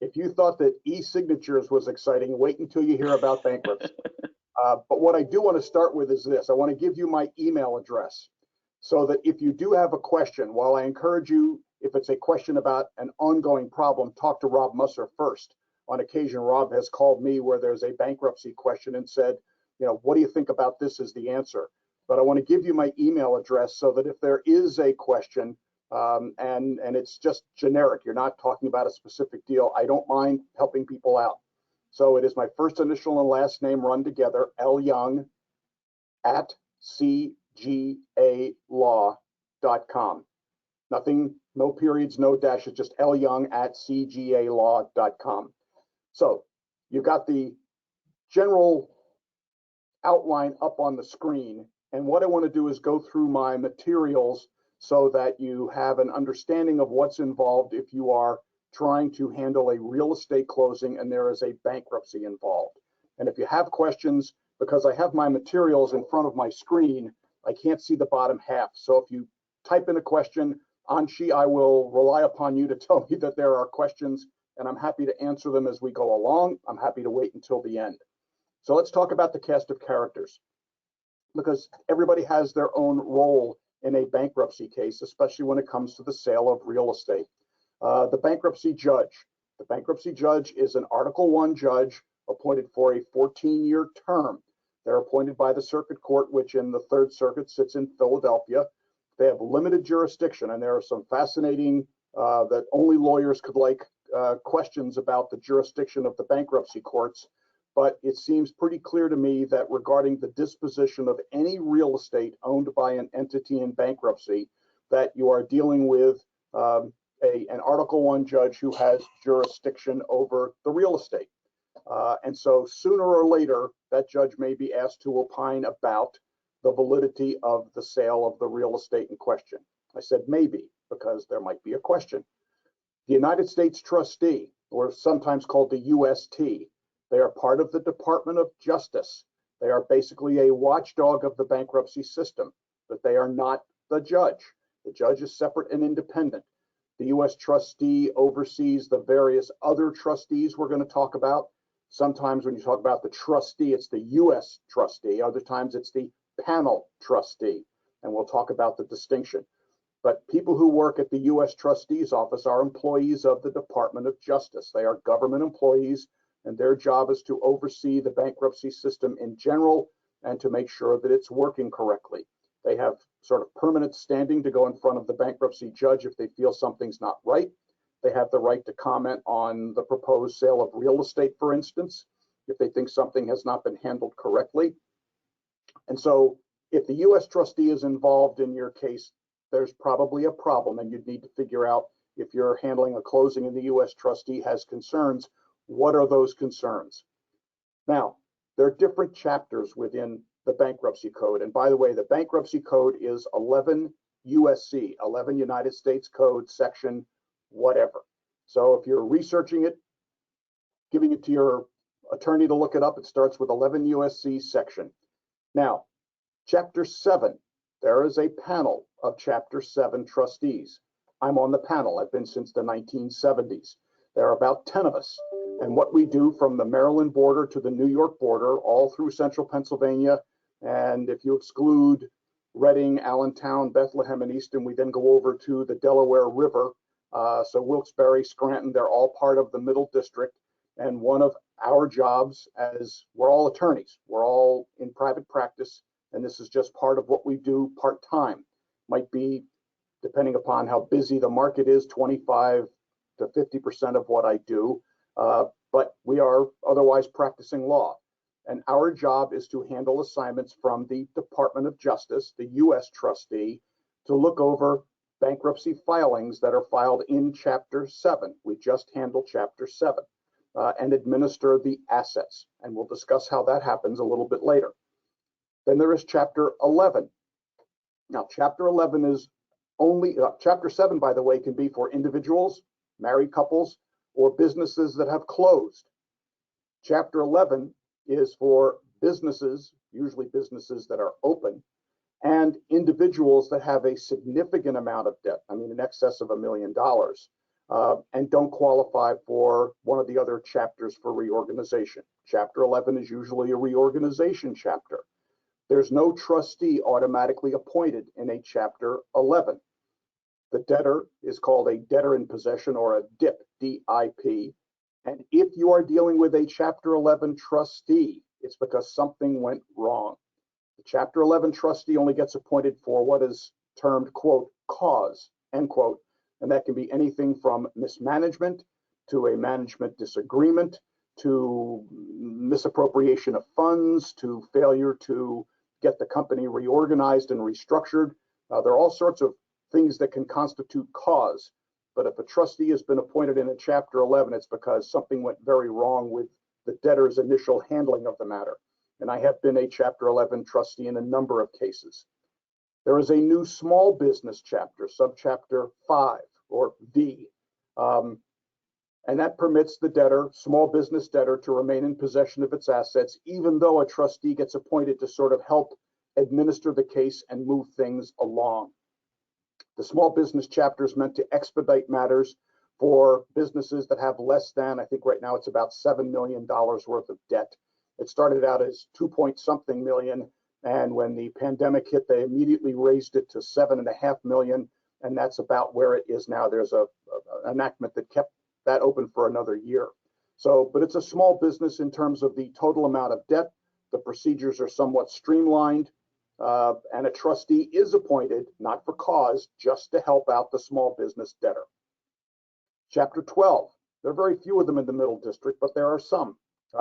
If you thought that e-signatures was exciting, wait until you hear about bankruptcy. But what I do want to start with is this. I want to give you my email address so that if you do have a question, while I encourage you, if it's a question about an ongoing problem, talk to Rob Musser first. On occasion, Rob has called me where there's a bankruptcy question and said, what do you think about this is the answer. But I want to give you my email address so that if there is a question, and it's just generic, you're not talking about a specific deal, I don't mind helping people out. So it is my first initial and last name run together, L. Young at cgalaw.com. Nothing, no periods, no dashes, just L. Young at cgalaw.com. So you got the general outline up on the screen. And what I want to do is go through my materials so that you have an understanding of what's involved if you are trying to handle a real estate closing and there is a bankruptcy involved. And if you have questions, because I have my materials in front of my screen, I can't see the bottom half. So if you type in a question, Anshi, I will rely upon you to tell me that there are questions, and I'm happy to answer them as we go along. I'm happy to wait until the end. So let's talk about the cast of characters, because everybody has their own role in a bankruptcy case, especially when it comes to the sale of real estate. The bankruptcy judge. The bankruptcy judge is an Article I judge appointed for a 14-year term. They're appointed by the circuit court, which in the Third Circuit sits in Philadelphia. They have limited jurisdiction, and there are some fascinating that only lawyers could like questions about the jurisdiction of the bankruptcy courts. But it seems pretty clear to me that regarding the disposition of any real estate owned by an entity in bankruptcy, that you are dealing with an Article I judge who has jurisdiction over the real estate. And so sooner or later, that judge may be asked to opine about the validity of the sale of the real estate in question. I said maybe, because there might be a question. The United States trustee, or sometimes called the UST, they are part of the Department of Justice. They are basically a watchdog of the bankruptcy system, but they are not the judge. The judge is separate and independent. The U.S. trustee oversees the various other trustees we're going to talk about. Sometimes when you talk about the trustee, it's the U.S. trustee. Other times it's the panel trustee, and we'll talk about the distinction. But people who work at the U.S. trustee's office are employees of the Department of Justice. They are government employees, and their job is to oversee the bankruptcy system in general and to make sure that it's working correctly. They have sort of permanent standing to go in front of the bankruptcy judge if they feel something's not right. They have the right to comment on the proposed sale of real estate, for instance, if they think something has not been handled correctly. And so if the U.S. trustee is involved in your case, there's probably a problem, and you'd need to figure out if you're handling a closing and the U.S. trustee has concerns, what are those concerns? Now, there are different chapters within the bankruptcy code. And by the way, the bankruptcy code is 11 USC, 11 United States Code, section whatever. So if you're researching it, giving it to your attorney to look it up, it starts with 11 USC section. Now, Chapter 7, there is a panel of Chapter 7 trustees. I'm on the panel. I've been since the 1970s. There are about 10 of us. And what we do from the Maryland border to the New York border, all through central Pennsylvania, and if you exclude Reading, Allentown, Bethlehem, and Easton, we then go over to the Delaware River. So Wilkes-Barre, Scranton, they're all part of the Middle District. And one of our jobs, as we're all attorneys, we're all in private practice, and this is just part of what we do part-time. Might be, depending upon how busy the market is, 25 to 50% of what I do, but we are otherwise practicing law. And our job is to handle assignments from the Department of Justice, the U.S. trustee, to look over bankruptcy filings that are filed in Chapter 7. We just handle Chapter 7 and administer the assets. And we'll discuss how that happens a little bit later. Then there is Chapter 11. Now, Chapter 11 is only, Chapter 7, by the way, can be for individuals, married couples, or businesses that have closed. Chapter 11 is for businesses, usually businesses that are open, and individuals that have a significant amount of debt, I mean in excess of $1 million. and don't qualify for one of the other chapters for reorganization. Chapter 11 is usually a reorganization chapter. There's no trustee automatically appointed in a Chapter 11. The debtor is called a debtor in possession, or a DIP, D-I-P. And if you are dealing with a Chapter 11 trustee, it's because something went wrong. The Chapter 11 trustee only gets appointed for what is termed, quote, cause, end quote. And that can be anything from mismanagement to a management disagreement to misappropriation of funds to failure to get the company reorganized and restructured. There are all sorts of things that can constitute cause. But if a trustee has been appointed in a Chapter 11, it's because something went very wrong with the debtor's initial handling of the matter. And I have been a Chapter 11 trustee in a number of cases. There is a new small business chapter, subchapter 5, or V, and that permits the debtor, small business debtor, to remain in possession of its assets, even though a trustee gets appointed to sort of help administer the case and move things along. The small business chapter is meant to expedite matters for businesses that have less than, I think right now it's about $7 million worth of debt. It started out as 2-point-something million, and when the pandemic hit, they immediately raised it to $7.5 million, and that's about where it is now. There's an enactment that kept that open for another year. So, but it's a small business in terms of the total amount of debt. The procedures are somewhat streamlined, and a trustee is appointed, not for cause, just to help out the small business debtor. Chapter 12, there are very few of them in the Middle District, but there are some.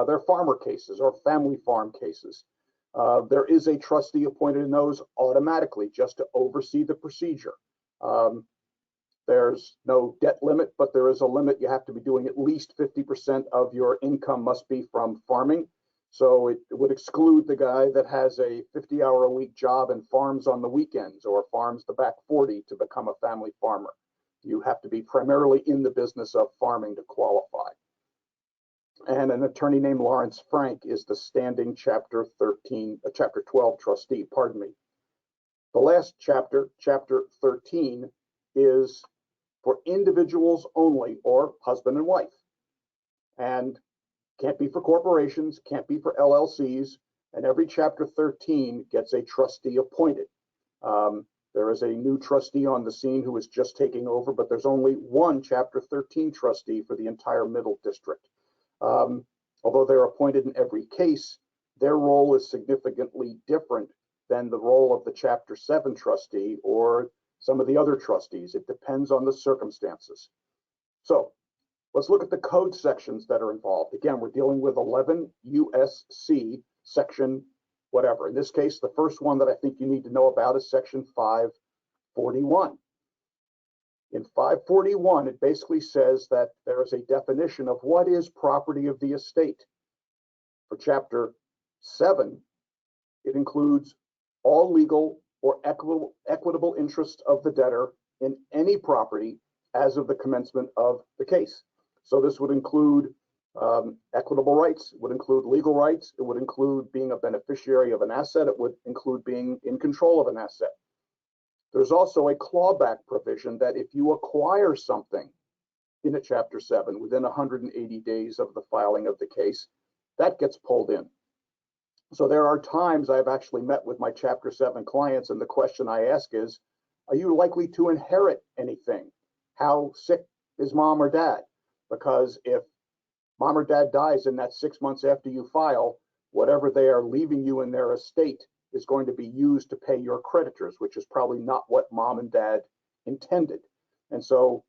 They're farmer cases or family farm cases. There is a trustee appointed in those automatically just to oversee the procedure. There's no debt limit, but there is a limit. You have to be doing at least 50% of your income must be from farming. So it would exclude the guy that has a 50-hour-a-week job and farms on the weekends or farms the back 40 to become a family farmer. You have to be primarily in the business of farming to qualify. And an attorney named Lawrence Frank is the standing Chapter 12 trustee, pardon me. The last chapter, Chapter 13, is for individuals only, or husband and wife. And can't be for corporations, can't be for LLCs, and every Chapter 13 gets a trustee appointed. There is a new trustee on the scene who is just taking over, but there's only one Chapter 13 trustee for the entire Middle District. Although they're appointed in every case, their role is significantly different than the role of the Chapter 7 trustee or some of the other trustees. It depends on the circumstances. So let's look at the code sections that are involved. Again, we're dealing with 11 USC section whatever. In this case, the first one that I think you need to know about is section 541. In 541, it basically says that there is a definition of what is property of the estate. For Chapter 7, it includes all legal or equitable interests of the debtor in any property as of the commencement of the case. So this would include equitable rights, it would include legal rights, it would include being a beneficiary of an asset, it would include being in control of an asset. There's also a clawback provision that if you acquire something in a Chapter 7 within 180 days of the filing of the case, that gets pulled in. So there are times I've actually met with my Chapter 7 clients, and the question I ask is, are you likely to inherit anything? How sick is mom or dad? Because if mom or dad dies in that 6 months after you file, whatever they are leaving you in their estate is going to be used to pay your creditors, which is probably not what mom and dad intended. And so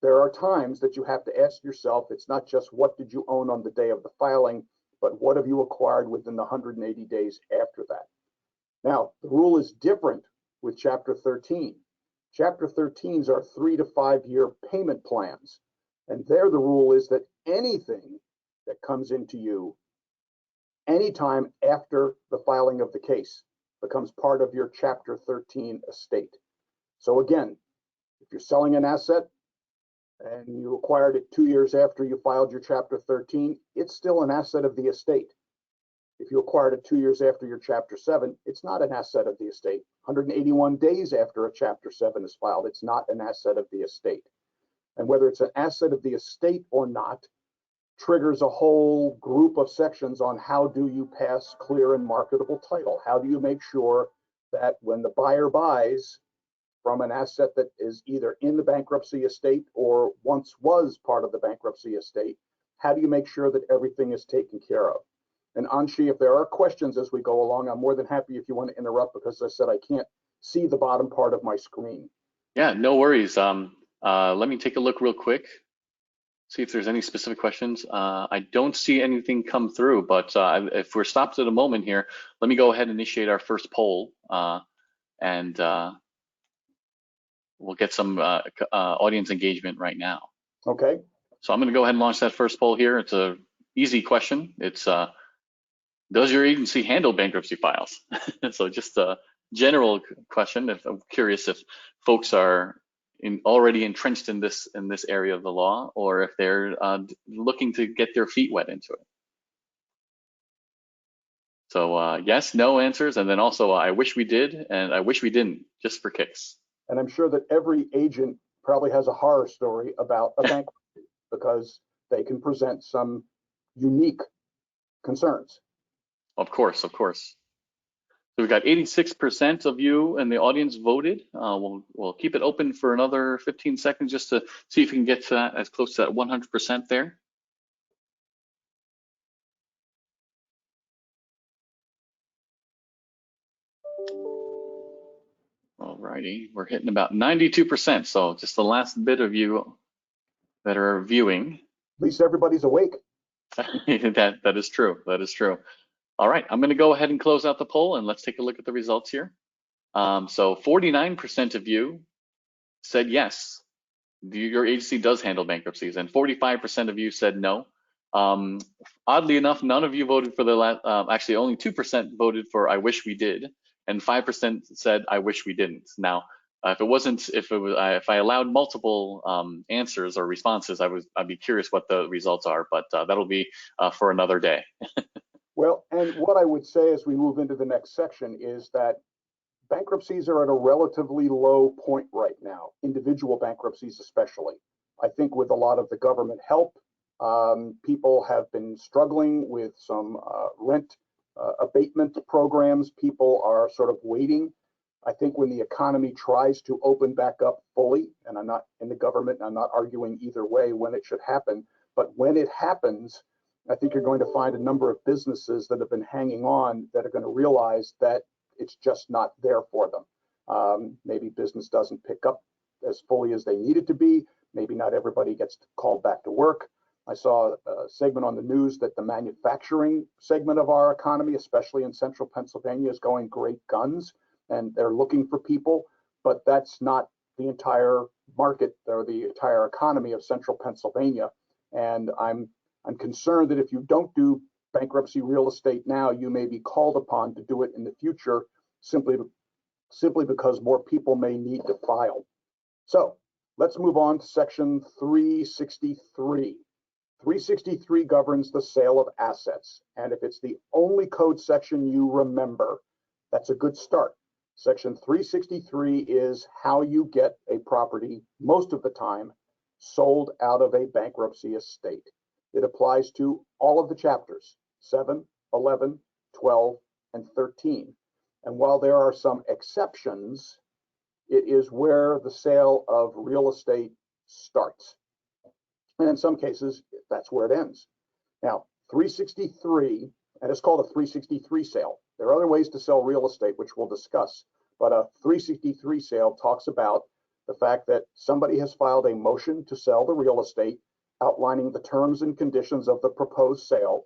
there are times that you have to ask yourself, it's not just what did you own on the day of the filing, but what have you acquired within the 180 days after that? Now, the rule is different with Chapter 13. Chapter 13s are 3 to 5 year payment plans. And there the rule is that anything that comes into you anytime after the filing of the case becomes part of your Chapter 13 estate. So again, if you're selling an asset and you acquired it 2 years after you filed your Chapter 13, it's still an asset of the estate. If you acquired it 2 years after your Chapter 7, it's not an asset of the estate. 181 days after a Chapter 7 is filed, it's not an asset of the estate. And whether it's an asset of the estate or not triggers a whole group of sections on how do you pass clear and marketable title? How do you make sure that when the buyer buys from an asset that is either in the bankruptcy estate or once was part of the bankruptcy estate, how do you make sure that everything is taken care of? And Anshi, if there are questions as we go along, I'm more than happy if you want to interrupt, because as I said, I can't see the bottom part of my screen. Yeah, no worries. Let me take a look real quick, see if there's any specific questions. I don't see anything come through, but if we're stopped at a moment here, let me go ahead and initiate our first poll, and we'll get some audience engagement right now. Okay. So I'm going to go ahead and launch that first poll here. It's a easy question. It's does your agency handle bankruptcy files? So just a general question. If I'm curious if folks are already entrenched in this area of the law, or if they're looking to get their feet wet into it. So yes, no answers, and then also I wish we did, and I wish we didn't, just for kicks. And I'm sure that every agent probably has a horror story about a bankruptcy because they can present some unique concerns. Of course, of course. So we got 86% of you in the audience voted. We'll keep it open for another 15 seconds just to see if we can get to that, as close to that 100% there. Alrighty, we're hitting about 92%. So just the last bit of you that are viewing. At least everybody's awake. That is true. That is true. All right, I'm going to go ahead and close out the poll, and let's take a look at the results here. So 49% of you said yes, your agency does handle bankruptcies, and 45% of you said no. Oddly enough, none of you voted for the last. Actually, only 2% voted for "I wish we did," and 5% said "I wish we didn't." Now, if I allowed multiple answers or responses, I'd be curious what the results are, but that'll be for another day. Well, and what I would say as we move into the next section is that bankruptcies are at a relatively low point right now, individual bankruptcies especially. I think with a lot of the government help, people have been struggling with some rent abatement programs. People are sort of waiting. I think when the economy tries to open back up fully, and I'm not in the government, and I'm not arguing either way when it should happen, but when it happens, I think you're going to find a number of businesses that have been hanging on that are going to realize that it's just not there for them. Maybe business doesn't pick up as fully as they need it to be. Maybe not everybody gets called back to work. I saw a segment on the news that the manufacturing segment of our economy, especially in central Pennsylvania, is going great guns, and they're looking for people, but that's not the entire market or the entire economy of central Pennsylvania. And I'm concerned that if you don't do bankruptcy real estate now, you may be called upon to do it in the future simply because more people may need to file. So let's move on to section 363. 363 governs the sale of assets. And if it's the only code section you remember, that's a good start. Section 363 is how you get a property, most of the time, sold out of a bankruptcy estate. It applies to all of the chapters, 7, 11, 12, and 13. And while there are some exceptions, it is where the sale of real estate starts. And in some cases, that's where it ends. Now, 363, and it's called a 363 sale. There are other ways to sell real estate, which we'll discuss, but a 363 sale talks about the fact that somebody has filed a motion to sell the real estate, outlining the terms and conditions of the proposed sale.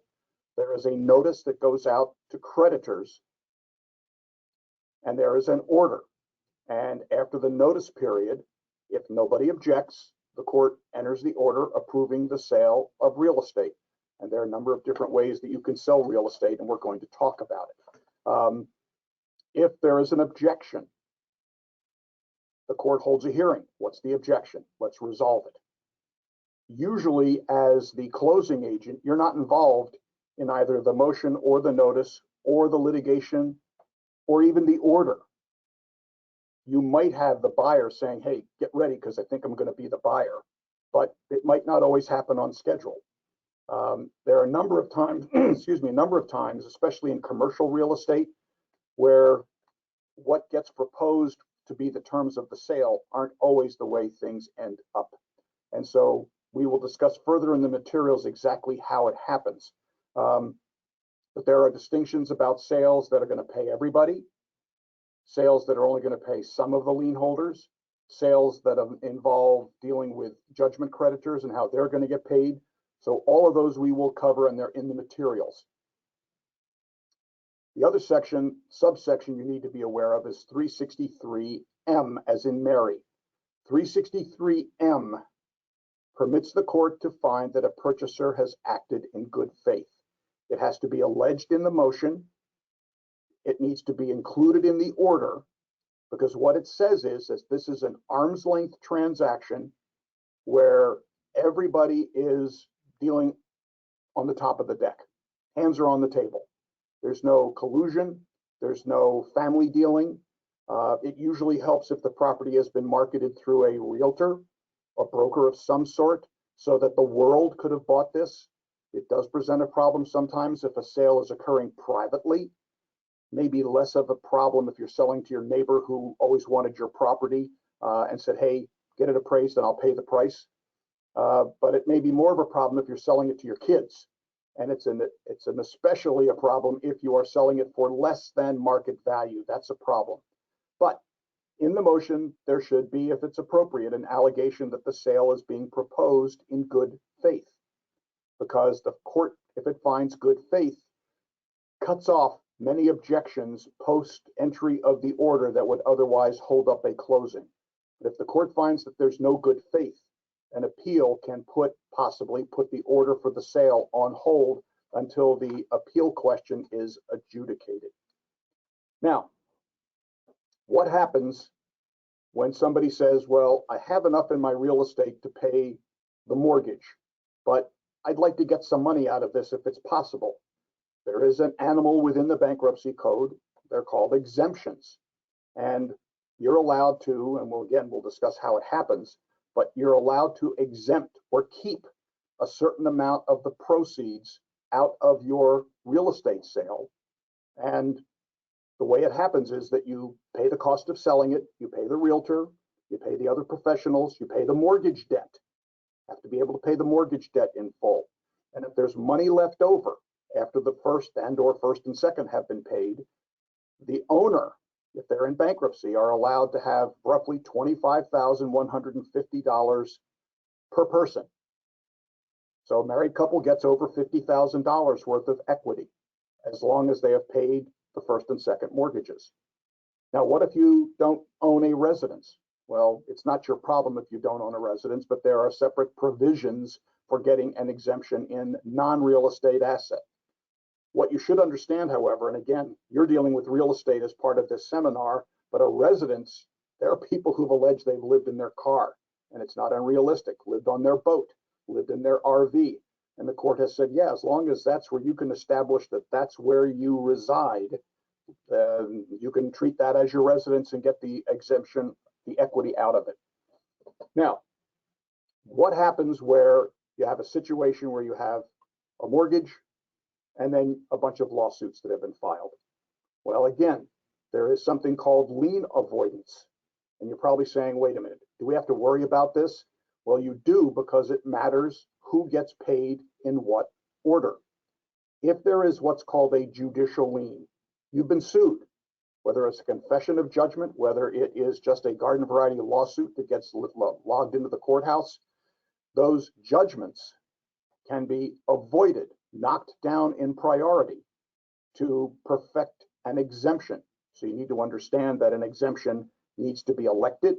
There is a notice that goes out to creditors, and there is an order. And after the notice period, if nobody objects, the court enters the order approving the sale of real estate. And there are a number of different ways that you can sell real estate, and we're going to talk about it. If there is an objection, the court holds a hearing. What's the objection? Let's resolve it. Usually, as the closing agent, you're not involved in either the motion or the notice or the litigation or even the order. You might have the buyer saying, hey, get ready because I think I'm going to be the buyer. but it might not always happen on schedule. There are a number of times, excuse me, a number of times, especially in commercial real estate, where what gets proposed to be the terms of the sale aren't always the way things end up. And so we will discuss further in the materials exactly how it happens. But there are distinctions about sales that are going to pay everybody, sales that are only going to pay some of the lien holders, sales that involve dealing with judgment creditors and how they're going to get paid. So all of those we will cover, and they're in the materials. The other subsection you need to be aware of is 363M, as in Mary. 363M permits the court to find that a purchaser has acted in good faith. It has to be alleged in the motion. It needs to be included in the order, because what it says is that this is an arm's length transaction where everybody is dealing on the top of the deck. Hands are on the table. There's no collusion. There's no family dealing. It usually helps if the property has been marketed through a realtor, a broker of some sort, so that the world could have bought this. It does present a problem sometimes if a sale is occurring privately. Maybe less of a problem if you're selling to your neighbor who always wanted your property and said, hey, get it appraised and I'll pay the price. But it may be more of a problem if you're selling it to your kids. And it's an especially a problem if you are selling it for less than market value. That's a problem. But in the motion, there should be, if it's appropriate, an allegation that the sale is being proposed in good faith, because the court, if it finds good faith, cuts off many objections post entry of the order that would otherwise hold up a closing. But if the court finds that there's no good faith, an appeal can possibly put the order for the sale on hold until the appeal question is adjudicated. Now, what happens when somebody says, well, I have enough in my real estate to pay the mortgage, but I'd like to get some money out of this if it's possible? There is an animal within the bankruptcy code. They're called exemptions. And you're allowed to, and we'll discuss how it happens, but you're allowed to exempt or keep a certain amount of the proceeds out of your real estate sale. And the way it happens is that you pay the cost of selling it, you pay the realtor, you pay the other professionals, you pay the mortgage debt. You have to be able to pay the mortgage debt in full. And if there's money left over after the first and second have been paid, the owner, if they're in bankruptcy, are allowed to have roughly $25,150 per person. So a married couple gets over $50,000 worth of equity as long as they have paid the first and second mortgages. Now, what if you don't own a residence? Well, it's not your problem if you don't own a residence, but there are separate provisions for getting an exemption in non-real estate asset. What you should understand, however, and again, you're dealing with real estate as part of this seminar, but a residence, there are people who've alleged they've lived in their car, and it's not unrealistic, lived on their boat, lived in their RV. And the court has said, yeah, as long as that's where you can establish that that's where you reside, you can treat that as your residence and get the exemption, the equity out of it. Now, what happens where you have a situation where you have a mortgage and then a bunch of lawsuits that have been filed? Well, again, there is something called lien avoidance. And you're probably saying, wait a minute, do we have to worry about this? Well, you do, because it matters who gets paid in what order. If there is what's called a judicial lien, you've been sued, whether it's a confession of judgment, whether it is just a garden variety lawsuit that gets logged into the courthouse, those judgments can be avoided, knocked down in priority to perfect an exemption. So you need to understand that an exemption needs to be elected.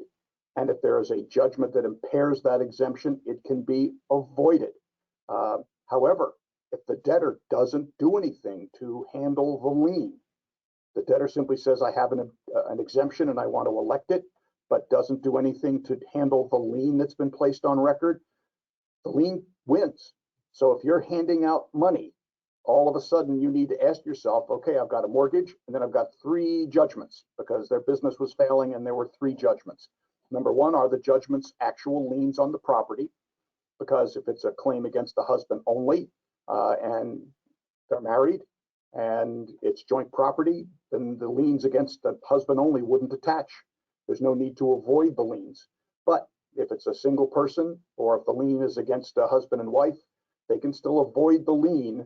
And if there is a judgment that impairs that exemption, it can be avoided. However, if the debtor doesn't do anything to handle the lien, the debtor simply says, I have an exemption and I want to elect it, but doesn't do anything to handle the lien that's been placed on record, the lien wins. So if you're handing out money, all of a sudden you need to ask yourself, okay, I've got a mortgage and then I've got 3 judgments because their business was failing and there were 3 judgments. Number 1, are the judgments actual liens on the property? because if it's a claim against the husband only, and they're married and it's joint property, then the liens against the husband only wouldn't attach. There's no need to avoid the liens. But if it's a single person, or if the lien is against a husband and wife, they can still avoid the lien,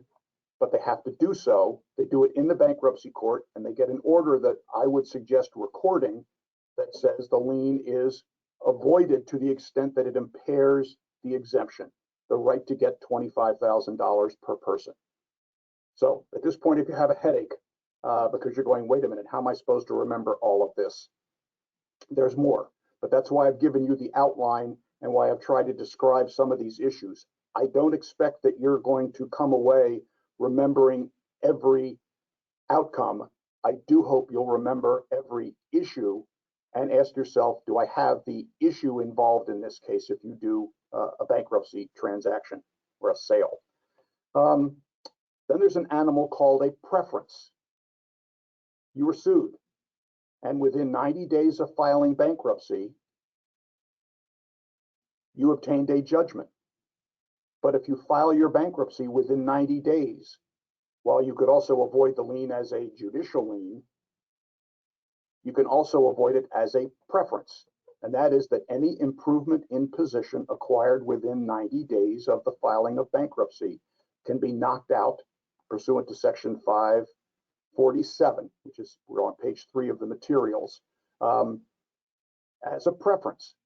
but they have to do so. They do it in the bankruptcy court, and they get an order that I would suggest recording that says the lien is avoided to the extent that it impairs the exemption, the right to get $25,000 per person. So at this point, if you have a headache because you're going, wait a minute, how am I supposed to remember all of this? There's more, but that's why I've given you the outline and why I've tried to describe some of these issues. I don't expect that you're going to come away remembering every outcome. I do hope you'll remember every issue and ask yourself, do I have the issue involved in this case if you do a bankruptcy transaction or a sale? Then there's an animal called a preference. You were sued, and within 90 days of filing bankruptcy, you obtained a judgment. But if you file your bankruptcy within 90 days, while you could also avoid the lien as a judicial lien, you can also avoid it as a preference. And that is that any improvement in position acquired within 90 days of the filing of bankruptcy can be knocked out pursuant to Section 547, which is, we're on page 3 of the materials, as a preference.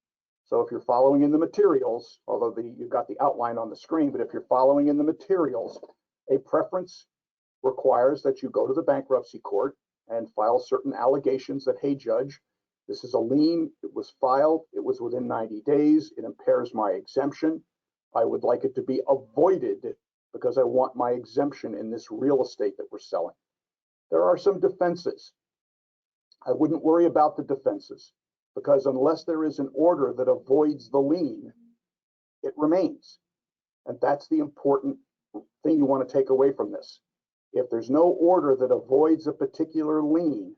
So if you're following in the materials, although you've got the outline on the screen, but if you're following in the materials, a preference requires that you go to the bankruptcy court and file certain allegations that, hey, judge, this is a lien, it was filed, it was within 90 days, it impairs my exemption. I would like it to be avoided because I want my exemption in this real estate that we're selling. There are some defenses. I wouldn't worry about the defenses, because unless there is an order that avoids the lien, it remains. And that's the important thing you want to take away from this. If there's no order that avoids a particular lien,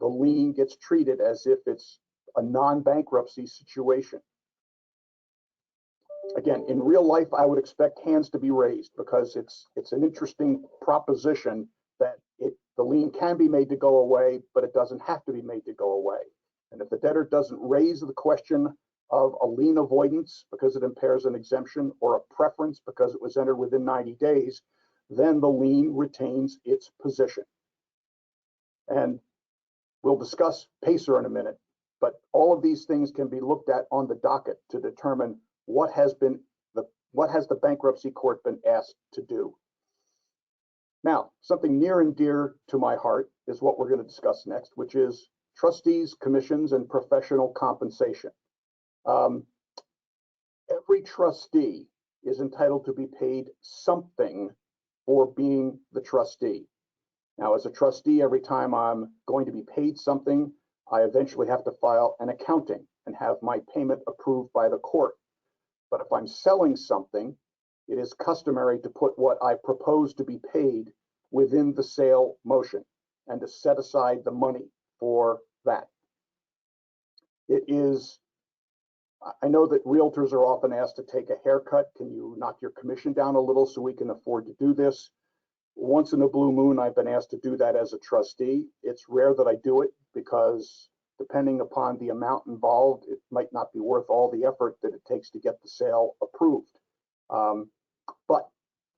the lien gets treated as if it's a non-bankruptcy situation. Again, in real life, I would expect hands to be raised because it's an interesting proposition that the lien can be made to go away, but it doesn't have to be made to go away. And if the debtor doesn't raise the question of a lien avoidance because it impairs an exemption, or a preference because it was entered within 90 days, then the lien retains its position. And we'll discuss PACER in a minute, but all of these things can be looked at on the docket to determine what has the bankruptcy court been asked to do. Now, something near and dear to my heart is what we're going to discuss next, which is trustees, commissions, and professional compensation. Every trustee is entitled to be paid something for being the trustee. Now, as a trustee, every time I'm going to be paid something, I eventually have to file an accounting and have my payment approved by the court. But if I'm selling something, it is customary to put what I propose to be paid within the sale motion and to set aside the money for that. It is, I know that realtors are often asked to take a haircut. Can you knock your commission down a little so we can afford to do this? Once in a blue moon, I've been asked to do that as a trustee. It's rare that I do it because depending upon the amount involved, it might not be worth all the effort that it takes to get the sale approved. But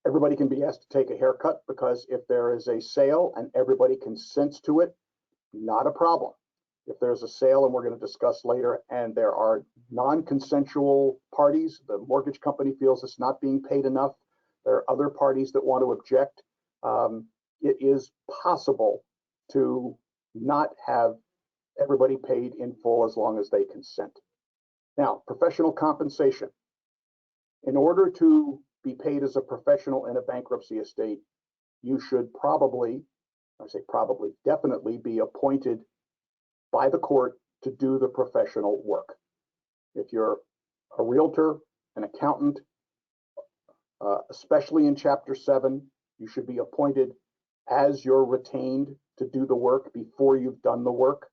everybody can be asked to take a haircut because if there is a sale and everybody consents to it, not a problem. If there's a sale, and we're going to discuss later, and there are non-consensual parties, the mortgage company feels it's not being paid enough, there are other parties that want to object, it is possible to not have everybody paid in full as long as they consent. Now, professional compensation. In order to be paid as a professional in a bankruptcy estate, you should probably, I say probably, definitely be appointed by the court to do the professional work. If you're a realtor, an accountant, especially in Chapter 7, you should be appointed as you're retained to do the work before you've done the work.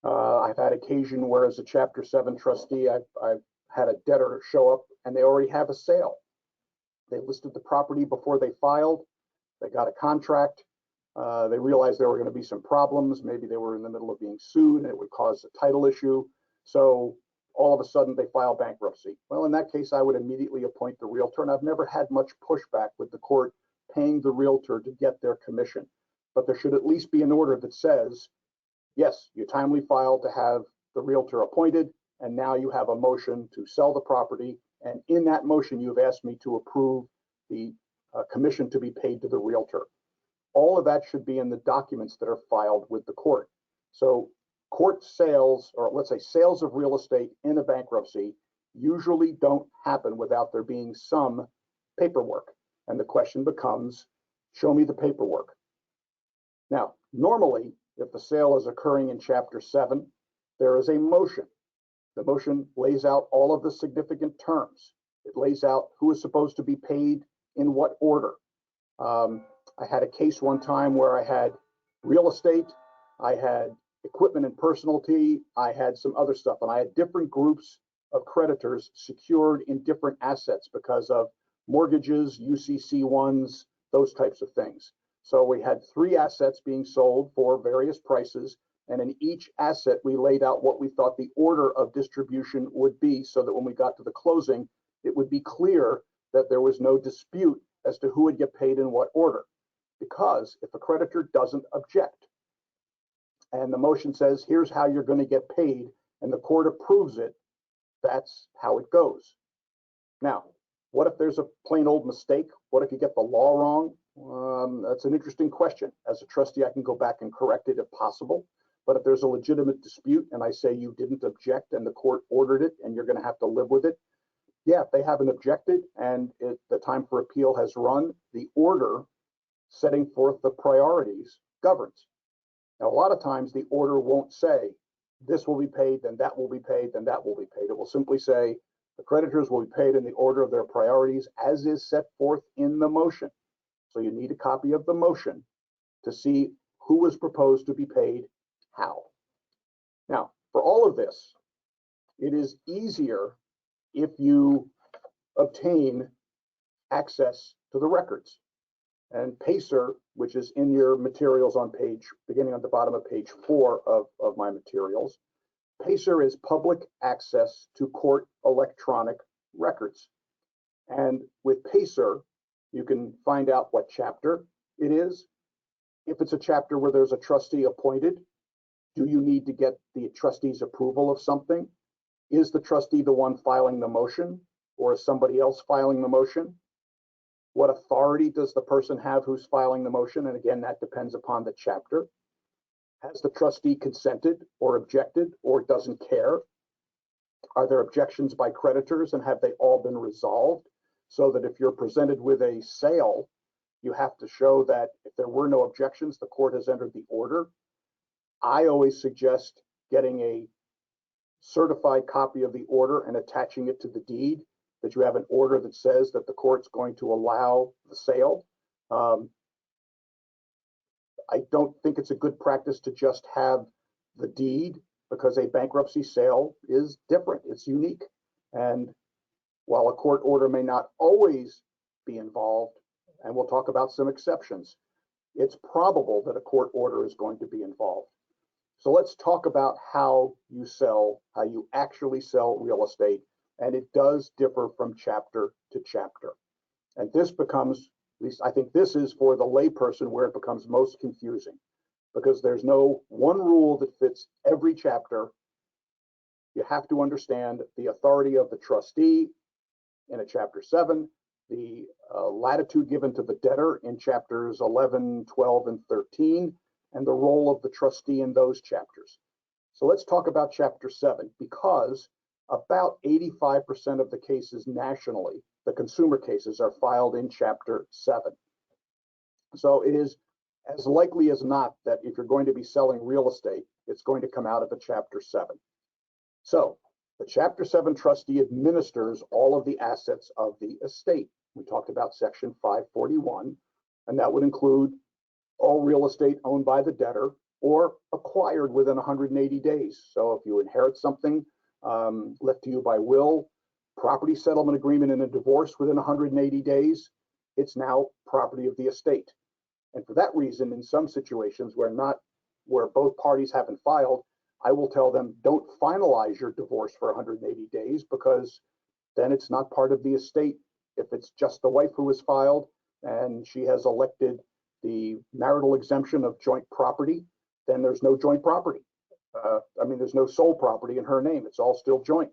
I've had occasion where as a Chapter 7 trustee, I've had a debtor show up and they already have a sale. They listed the property before they filed. They got a contract. They realized there were going to be some problems. Maybe they were in the middle of being sued and it would cause a title issue. So all of a sudden they file bankruptcy. Well, in that case, I would immediately appoint the realtor, and I've never had much pushback with the court paying the realtor to get their commission. But there should at least be an order that says, yes, you timely filed to have the realtor appointed, and now you have a motion to sell the property. And in that motion, you've asked me to approve the commission to be paid to the realtor. All of that should be in the documents that are filed with the court. So court sales, or let's say sales of real estate in a bankruptcy, usually don't happen without there being some paperwork. And the question becomes, show me the paperwork. Now, normally, if the sale is occurring in Chapter 7, there is a motion. The motion lays out all of the significant terms. It lays out who is supposed to be paid in what order. I had a case one time where I had real estate, I had equipment and personalty, I had some other stuff, and I had different groups of creditors secured in different assets because of mortgages, UCC1s, those types of things. So we had 3 assets being sold for various prices, and in each asset we laid out what we thought the order of distribution would be, so that when we got to the closing, it would be clear that there was no dispute as to who would get paid in what order. Because if a creditor doesn't object and the motion says, here's how you're going to get paid, and the court approves it, that's how it goes. Now, what if there's a plain old mistake? What if you get the law wrong? That's an interesting question. As a trustee, I can go back and correct it if possible. But if there's a legitimate dispute and I say you didn't object and the court ordered it and you're going to have to live with it, yeah, if they haven't objected and the time for appeal has run, the order setting forth the priorities governs. Now, a lot of times the order won't say this will be paid, then that will be paid, then that will be paid. It will simply say the creditors will be paid in the order of their priorities as is set forth in the motion. So you need a copy of the motion to see who was proposed to be paid how. Now, for all of this, it is easier if you obtain access to the records. And PACER, which is in your materials on beginning on the bottom of page 4 of my materials, PACER is public access to court electronic records. And with PACER, you can find out what chapter it is. If it's a chapter where there's a trustee appointed, do you need to get the trustee's approval of something? Is the trustee the one filing the motion, or is somebody else filing the motion? What authority does the person have who's filing the motion? And again, that depends upon the chapter. Has the trustee consented or objected or doesn't care? Are there objections by creditors, and have they all been resolved? So that if you're presented with a sale, you have to show that if there were no objections, the court has entered the order. I always suggest getting a certified copy of the order and attaching it to the deed, that you have an order that says that the court's going to allow the sale. I don't think it's a good practice to just have the deed, because a bankruptcy sale is different, it's unique. And while a court order may not always be involved, and we'll talk about some exceptions, it's probable that a court order is going to be involved. So let's talk about how you actually sell real estate. And it does differ from chapter to chapter. And this becomes, at least I think this is for the layperson where it becomes most confusing, because there's no one rule that fits every chapter. You have to understand the authority of the trustee in a chapter 7, the latitude given to the debtor in chapters 11, 12, and 13, and the role of the trustee in those chapters. So let's talk about chapter 7, because about 85% of the cases nationally, the consumer cases, are filed in chapter 7. So it is as likely as not that if you're going to be selling real estate, it's going to come out of a chapter 7. So the chapter 7 trustee administers all of the assets of the estate. We talked about section 541, and that would include all real estate owned by the debtor or acquired within 180 days. So if you inherit something left to you by will, property settlement agreement in a divorce within 180 days, it's now property of the estate. And for that reason, in some situations where both parties haven't filed, I will tell them, don't finalize your divorce for 180 days, because then it's not part of the estate. If it's just the wife who has filed and she has elected the marital exemption of joint property, then there's no joint property. There's no sole property in her name. It's all still joint.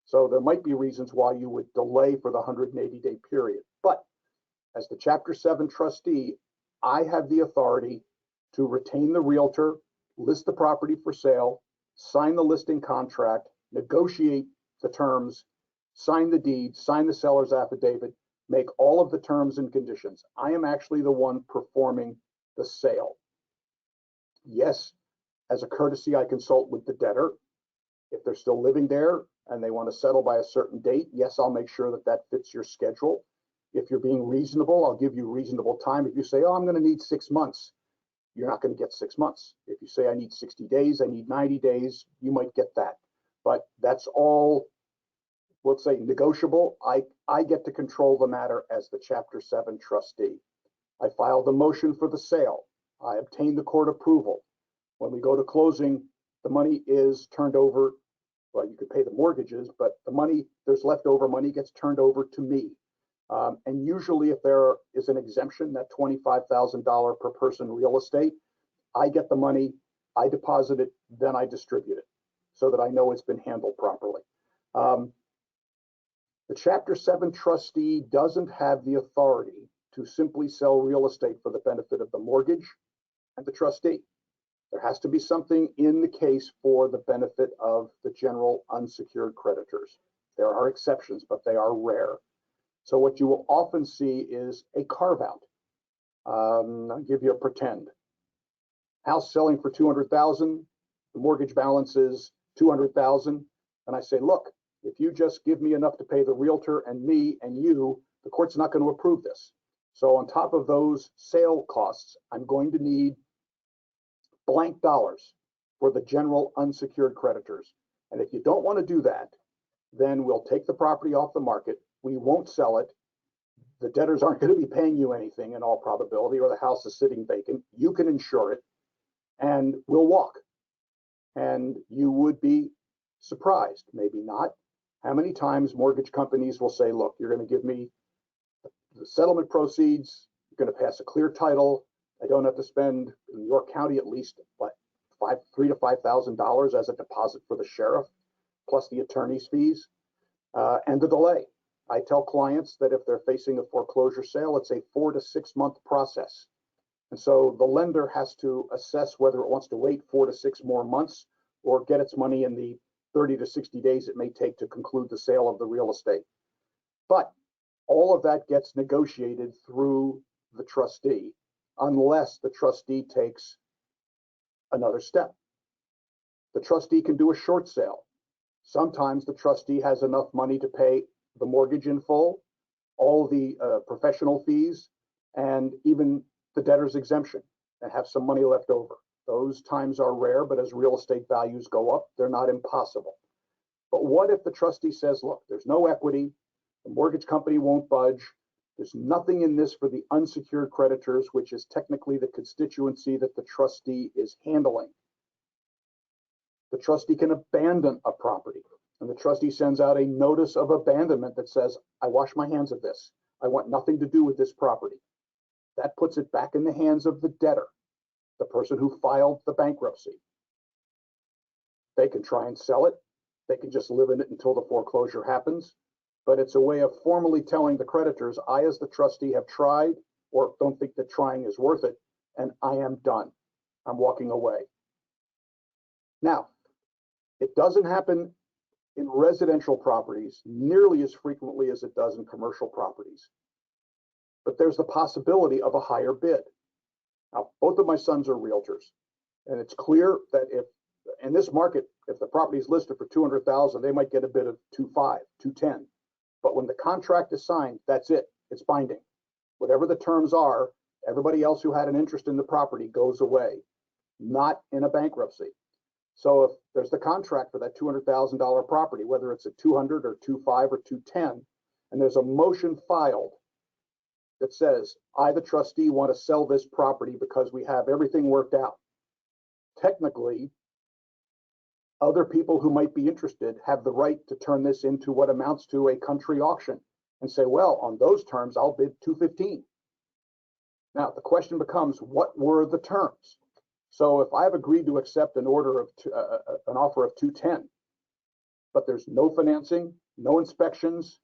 So there might be reasons why you would delay for the 180-day period. But as the Chapter 7 trustee, I have the authority to retain the realtor, list the property for sale, sign the listing contract, negotiate the terms, sign the deed, sign the seller's affidavit, make all of the terms and conditions. I am actually the one performing the sale. Yes, as a courtesy, I consult with the debtor. If they're still living there and they want to settle by a certain date, yes, I'll make sure that that fits your schedule. If you're being reasonable, I'll give you reasonable time. If you say, oh, I'm going to need 6 months, you're not going to get 6 months. If you say I need 60 days, I need 90 days, you might get that. But that's all, let's say, negotiable. I get to control the matter as the Chapter 7 trustee. I filed a motion for the sale. I obtained the court approval. When we go to closing, the money is turned over. Well, you could pay the mortgages, but the money, there's leftover money, gets turned over to me. And usually if there is an exemption, that $25,000 per person real estate, I get the money, I deposit it, then I distribute it so that I know it's been handled properly. The Chapter 7 trustee doesn't have the authority to simply sell real estate for the benefit of the mortgage and the trustee. There has to be something in the case for the benefit of the general unsecured creditors. There are exceptions, but they are rare. So what you will often see is a carve out. I'll give you a pretend. House selling for $200,000, the mortgage balance is $200,000, and I say, look, if you just give me enough to pay the realtor and me and you, the court's not going to approve this. So on top of those sale costs, I'm going to need blank dollars for the general unsecured creditors. And if you don't want to do that, then we'll take the property off the market. We won't sell it. The debtors aren't going to be paying you anything in all probability, or the house is sitting vacant. You can insure it, and we'll walk. And you would be surprised, maybe not, how many times mortgage companies will say, look, you're going to give me the settlement proceeds, you're going to pass a clear title. I don't have to spend, in New York County at least, what, $3,000 to $5,000 as a deposit for the sheriff, plus the attorney's fees, and the delay. I tell clients that if they're facing a foreclosure sale, it's a 4 to 6 month process. And so the lender has to assess whether it wants to wait 4 to 6 more months or get its money in the 30 to 60 days it may take to conclude the sale of the real estate. But all of that gets negotiated through the trustee, unless the trustee takes another step. The trustee can do a short sale. Sometimes the trustee has enough money to pay the mortgage in full, all the professional fees, and even the debtor's exemption, and have some money left over. Those times are rare, but as real estate values go up, they're not impossible. But what if the trustee says, look, there's no equity, the mortgage company won't budge, there's nothing in this for the unsecured creditors, which is technically the constituency that the trustee is handling. The trustee can abandon a property, and the trustee sends out a notice of abandonment that says, I wash my hands of this. I want nothing to do with this property. That puts it back in the hands of the debtor, the person who filed the bankruptcy. They can try and sell it. They can just live in it until the foreclosure happens. But it's a way of formally telling the creditors, I, as the trustee, have tried or don't think that trying is worth it, and I am done. I'm walking away. Now, it doesn't happen in residential properties nearly as frequently as it does in commercial properties. But there's the possibility of a higher bid. Now, both of my sons are realtors, and it's clear that if in this market, if the property is listed for $200,000, they might get a bid of $205, $210. But when the contract is signed, that's it. It's binding. Whatever the terms are, everybody else who had an interest in the property goes away, not in a bankruptcy. So if there's the contract for that $200,000 property, whether it's a 200 or 25 or 210, and there's a motion filed that says, I, the trustee, want to sell this property because we have everything worked out. Technically, other people who might be interested have the right to turn this into what amounts to a country auction and say, well, on those terms, I'll bid 215. Now, the question becomes, what were the terms? So if I've agreed to accept an order of an offer of 210, but there's no financing, no inspections,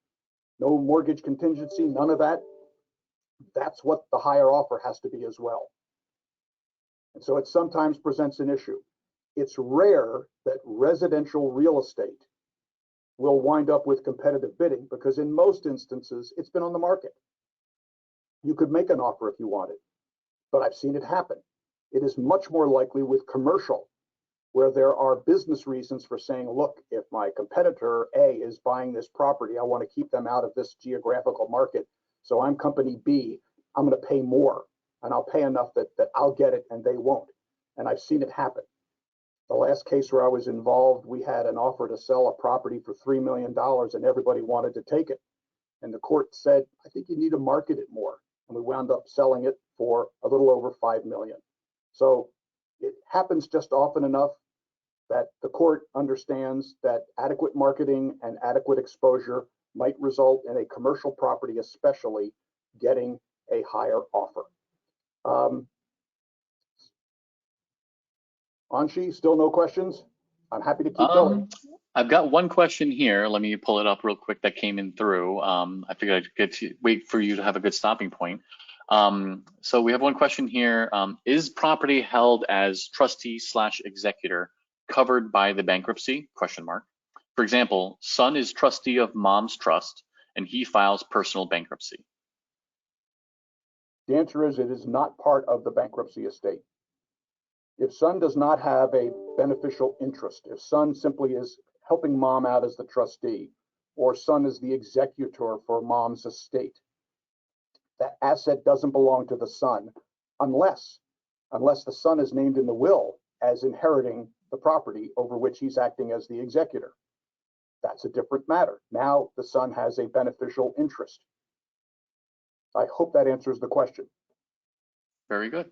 no mortgage contingency, none of that, that's what the higher offer has to be as well. And so it sometimes presents an issue. It's rare that residential real estate will wind up with competitive bidding because in most instances, it's been on the market. You could make an offer if you wanted, but I've seen it happen. It is much more likely with commercial, where there are business reasons for saying, look, if my competitor A is buying this property, I want to keep them out of this geographical market. So I'm company B, I'm going to pay more and I'll pay enough that I'll get it and they won't. And I've seen it happen. The last case where I was involved, we had an offer to sell a property for $3 million and everybody wanted to take it. And the court said, I think you need to market it more. And we wound up selling it for a little over $5 million. So it happens just often enough that the court understands that adequate marketing and adequate exposure might result in a commercial property, especially getting a higher offer. Anshi, still no questions? I'm happy to keep going. I've got one question here. Let me pull it up real quick that came in through. I figured I'd wait for you to have a good stopping point. So we have one question here. Is property held as trustee/executor covered by the bankruptcy? Question mark. For example, son is trustee of mom's trust and he files personal bankruptcy. The answer is it is not part of the bankruptcy estate. If son does not have a beneficial interest, if son simply is helping mom out as the trustee, or son is the executor for mom's estate, that asset doesn't belong to the son unless the son is named in the will as inheriting the property over which he's acting as the executor. That's a different matter. Now the son has a beneficial interest. I hope that answers the question. Very good.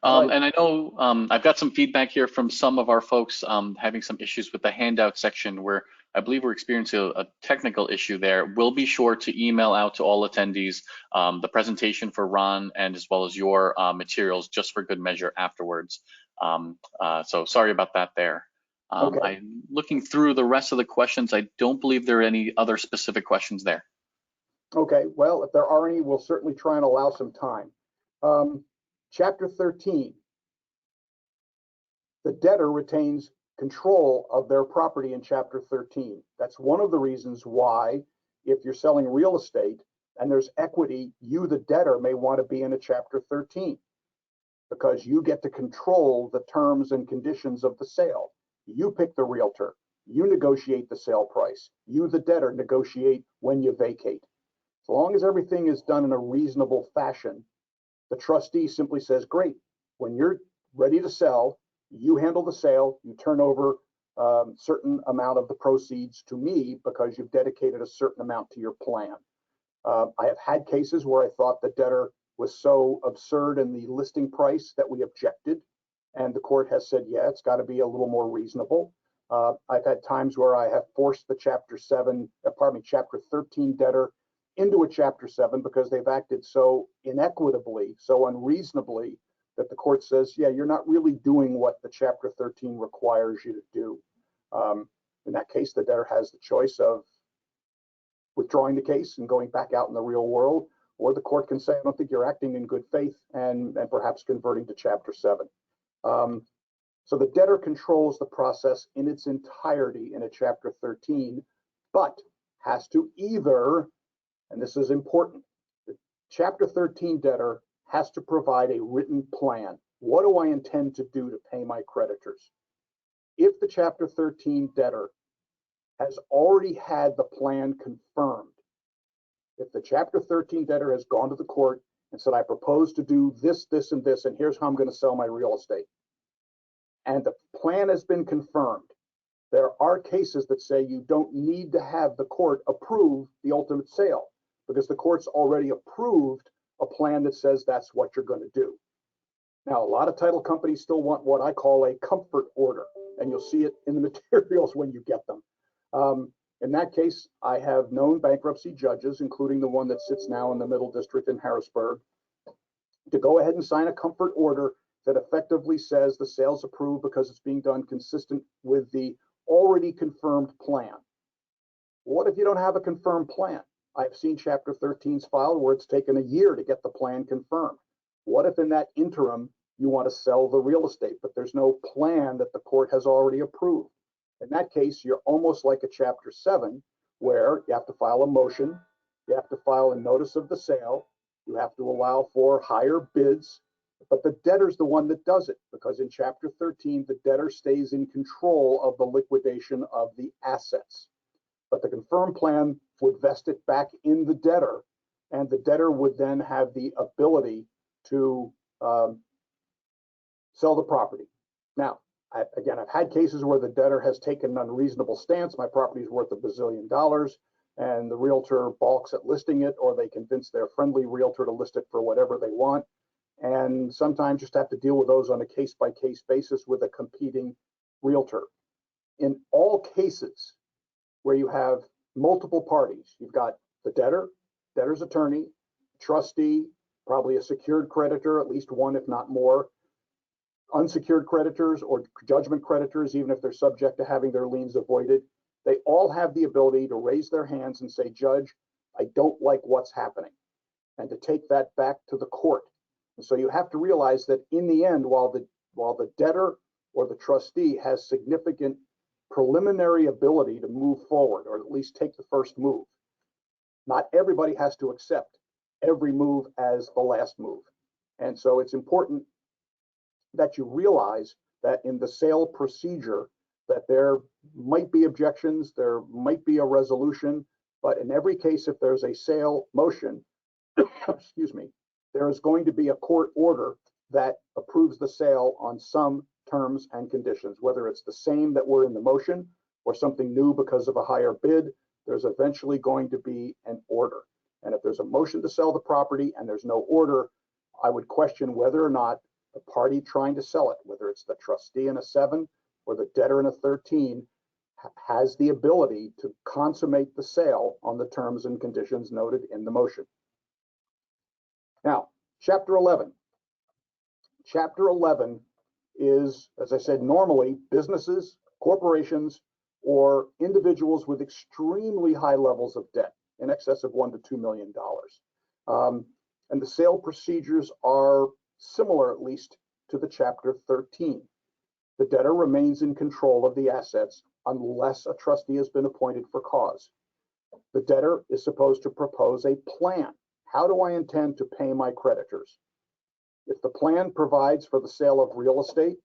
Right. And I know I've got some feedback here from some of our folks having some issues with the handout section where I believe we're experiencing a technical issue there. We'll be sure to email out to all attendees the presentation for Ron and as well as your materials just for good measure afterwards. So sorry about that there. Okay. I'm looking through the rest of the questions. I don't believe there are any other specific questions there. Okay, well, if there are any, we'll certainly try and allow some time. Chapter 13, the debtor retains control of their property in Chapter 13. That's one of the reasons why, if you're selling real estate and there's equity, you, the debtor, may want to be in a Chapter 13 because you get to control the terms and conditions of the sale. You pick the realtor, you negotiate the sale price, you, the debtor, negotiate when you vacate. So long as everything is done in a reasonable fashion, the trustee simply says, great, when you're ready to sell, you handle the sale, you turn over a certain amount of the proceeds to me because you've dedicated a certain amount to your plan. I have had cases where I thought the debtor was so absurd in the listing price that we objected, and the court has said, yeah, it's got to be a little more reasonable. I've had times where I have forced the Chapter 13 debtor into a Chapter 7 because they've acted so inequitably, so unreasonably, that the court says, yeah, you're not really doing what the Chapter 13 requires you to do. In that case, the debtor has the choice of withdrawing the case and going back out in the real world, or the court can say, I don't think you're acting in good faith, and perhaps converting to Chapter 7. So the debtor controls the process in its entirety in a Chapter 13, but has to either, and this is important, the Chapter 13 debtor has to provide a written plan. What do I intend to do to pay my creditors? If the Chapter 13 debtor has already had the plan confirmed, if the Chapter 13 debtor has gone to the court and said, I propose to do this, this, and this, and here's how I'm going to sell my real estate, and the plan has been confirmed, there are cases that say you don't need to have the court approve the ultimate sale because the court's already approved a plan that says that's what you're going to do. Now, a lot of title companies still want what I call a comfort order, and you'll see it in the materials when you get them. In that case, I have known bankruptcy judges, including the one that sits now in the Middle District in Harrisburg, to go ahead and sign a comfort order that effectively says the sale's approved because it's being done consistent with the already confirmed plan. What if you don't have a confirmed plan? I've seen Chapter 13s filed where it's taken a year to get the plan confirmed. What if in that interim you want to sell the real estate, but there's no plan that the court has already approved? In that case, you're almost like a Chapter 7, where you have to file a motion, you have to file a notice of the sale, you have to allow for higher bids, but the debtor's the one that does it, because in Chapter 13, the debtor stays in control of the liquidation of the assets. But the confirmed plan would vest it back in the debtor, and the debtor would then have the ability to sell the property. Now, I've had cases where the debtor has taken an unreasonable stance. My property is worth $1 bazillion, and the realtor balks at listing it, or they convince their friendly realtor to list it for whatever they want. And sometimes just have to deal with those on a case-by-case basis with a competing realtor. In all cases where you have multiple parties, you've got the debtor, debtor's attorney, trustee, probably a secured creditor, at least one, if not more, unsecured creditors or judgment creditors, even if they're subject to having their liens avoided. They all have the ability to raise their hands and say, Judge, I don't like what's happening, and to take that back to the court. And so you have to realize that in the end, while the debtor or the trustee has significant preliminary ability to move forward, or at least take the first move, not everybody has to accept every move as the last move. And so it's important that you realize that in the sale procedure that there might be objections, there might be a resolution, but in every case, if there's a sale motion, excuse me, there is going to be a court order that approves the sale on some terms and conditions, whether it's the same that were in the motion or something new because of a higher bid. There's eventually going to be an order. And if there's a motion to sell the property and there's no order, I would question whether or not the party trying to sell it, whether it's the trustee in a 7 or the debtor in a 13, has the ability to consummate the sale on the terms and conditions noted in the motion. Now, Chapter 11. Chapter 11 is, as I said, normally businesses, corporations, or individuals with extremely high levels of debt, in excess of $1 to $2 million. And the sale procedures are similar, at least, to the Chapter 13. The debtor remains in control of the assets unless a trustee has been appointed for cause. The debtor is supposed to propose a plan. How do I intend to pay my creditors? If the plan provides for the sale of real estate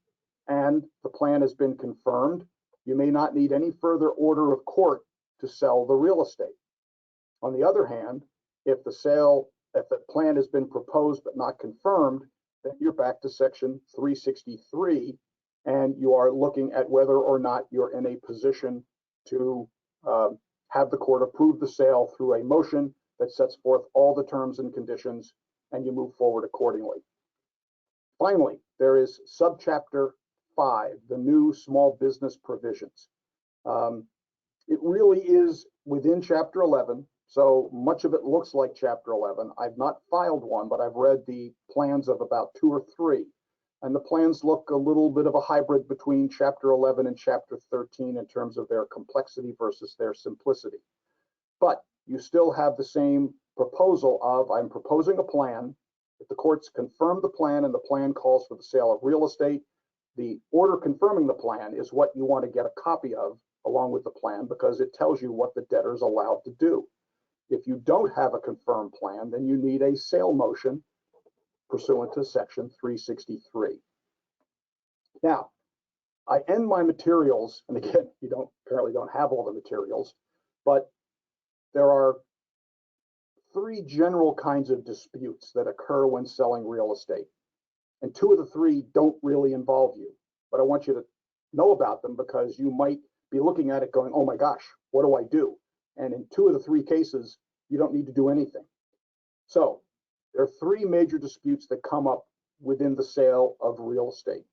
and the plan has been confirmed, you may not need any further order of court to sell the real estate. On the other hand, if the plan has been proposed but not confirmed, then you're back to Section 363, and you are looking at whether or not you're in a position to have the court approve the sale through a motion that sets forth all the terms and conditions, and you move forward accordingly. Finally, there is subchapter 5, the new small business provisions. It really is within Chapter 11, so much of it looks like Chapter 11. I've not filed one, but I've read the plans of about 2 or 3, and the plans look a little bit of a hybrid between Chapter 11 and Chapter 13 in terms of their complexity versus their simplicity. But you still have the same proposal of, I'm proposing a plan. If the courts confirm the plan and the plan calls for the sale of real estate, the order confirming the plan is what you want to get a copy of along with the plan, because it tells you what the debtor is allowed to do. If you don't have a confirmed plan, then you need a sale motion pursuant to Section 363. Now, I end my materials, and again, you apparently don't have all the materials, but there are 3 general kinds of disputes that occur when selling real estate. And 2 of the 3 don't really involve you. but I want you to know about them because you might be looking at it going, oh my gosh, what do I do? And in 2 of the 3 cases, you don't need to do anything. So there are 3 major disputes that come up within the sale of real estate.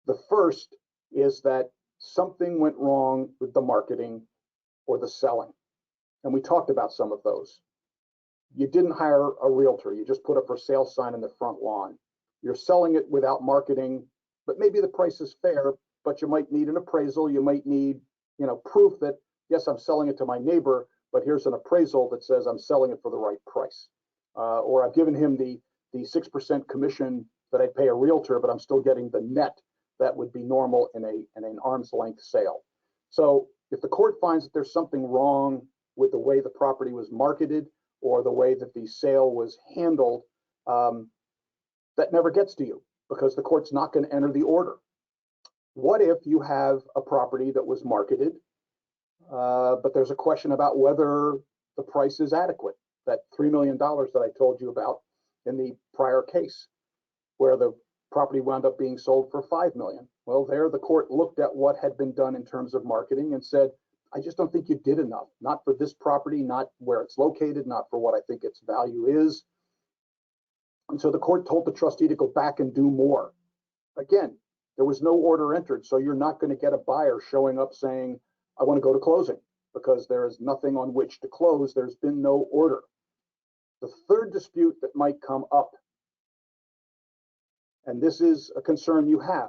The first is that something went wrong with the marketing or the selling. And we talked about some of those. You didn't hire a realtor. You just put a for sale sign in the front lawn. You're selling it without marketing, but maybe the price is fair, but you might need an appraisal. You might need, proof that, yes, I'm selling it to my neighbor, but here's an appraisal that says I'm selling it for the right price. Or I've given him the 6% commission that I pay a realtor, but I'm still getting the net that would be normal in an arm's length sale. So if the court finds that there's something wrong with the way the property was marketed or the way that the sale was handled, that never gets to you because the court's not going to enter the order. What if you have a property that was marketed, but there's a question about whether the price is adequate? That $3 million that I told you about in the prior case, where the property wound up being sold for $5 million. Well, there the court looked at what had been done in terms of marketing and said, I just don't think you did enough, not for this property, not where it's located, not for what I think its value is. And so the court told the trustee to go back and do more. Again, there was no order entered, so you're not going to get a buyer showing up saying, I want to go to closing, because there is nothing on which to close. There's been no order. The third dispute that might come up, and this is a concern you have,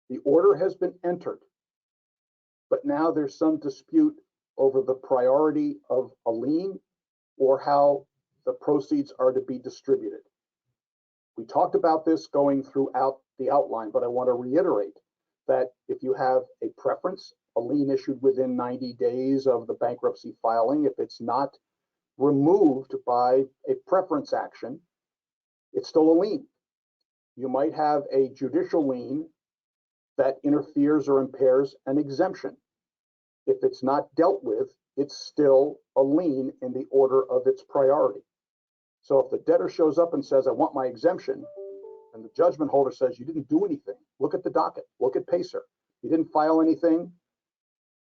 the order has been entered, but now there's some dispute over the priority of a lien or how the proceeds are to be distributed. We talked about this going throughout the outline, but I want to reiterate that if you have a preference, a lien issued within 90 days of the bankruptcy filing, if it's not removed by a preference action, it's still a lien. You might have a judicial lien that interferes or impairs an exemption. If it's not dealt with, it's still a lien in the order of its priority. So if the debtor shows up and says, I want my exemption, and the judgment holder says, you didn't do anything, look at the docket, look at Pacer. You didn't file anything.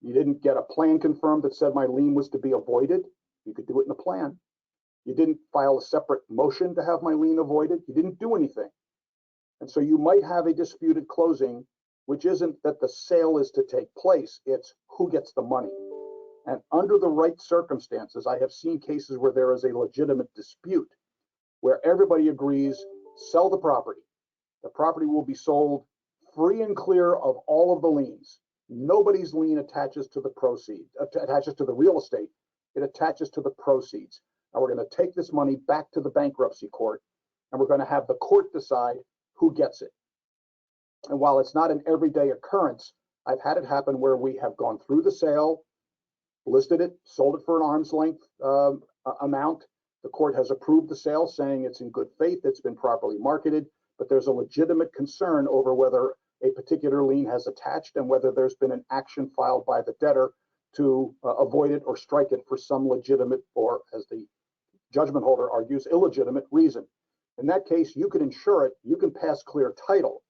You didn't get a plan confirmed that said my lien was to be avoided. You could do it in a plan. You didn't file a separate motion to have my lien avoided. You didn't do anything. And so you might have a disputed closing, which isn't that the sale is to take place, it's who gets the money. And under the right circumstances, I have seen cases where there is a legitimate dispute, where everybody agrees, sell the property. The property will be sold free and clear of all of the liens. Nobody's lien attaches to the proceeds, attaches to the real estate. It attaches to the proceeds. And we're going to take this money back to the bankruptcy court, and we're going to have the court decide who gets it. And while it's not an everyday occurrence, I've had it happen where we have gone through the sale, listed it, sold it for an arm's length amount. The court has approved the sale, saying it's in good faith, it's been properly marketed, but there's a legitimate concern over whether a particular lien has attached and whether there's been an action filed by the debtor to avoid it or strike it for some legitimate, or as the judgment holder argues, illegitimate reason. In that case, you can insure it, you can pass clear title,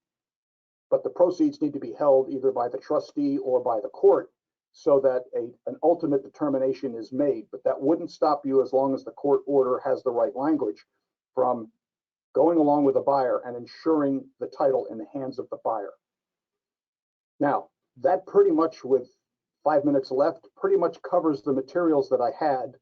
but the proceeds need to be held either by the trustee or by the court so that an ultimate determination is made. But that wouldn't stop you, as long as the court order has the right language, from going along with the buyer and ensuring the title in the hands of the buyer. Now, that pretty much, with 5 minutes left, pretty much covers the materials that I had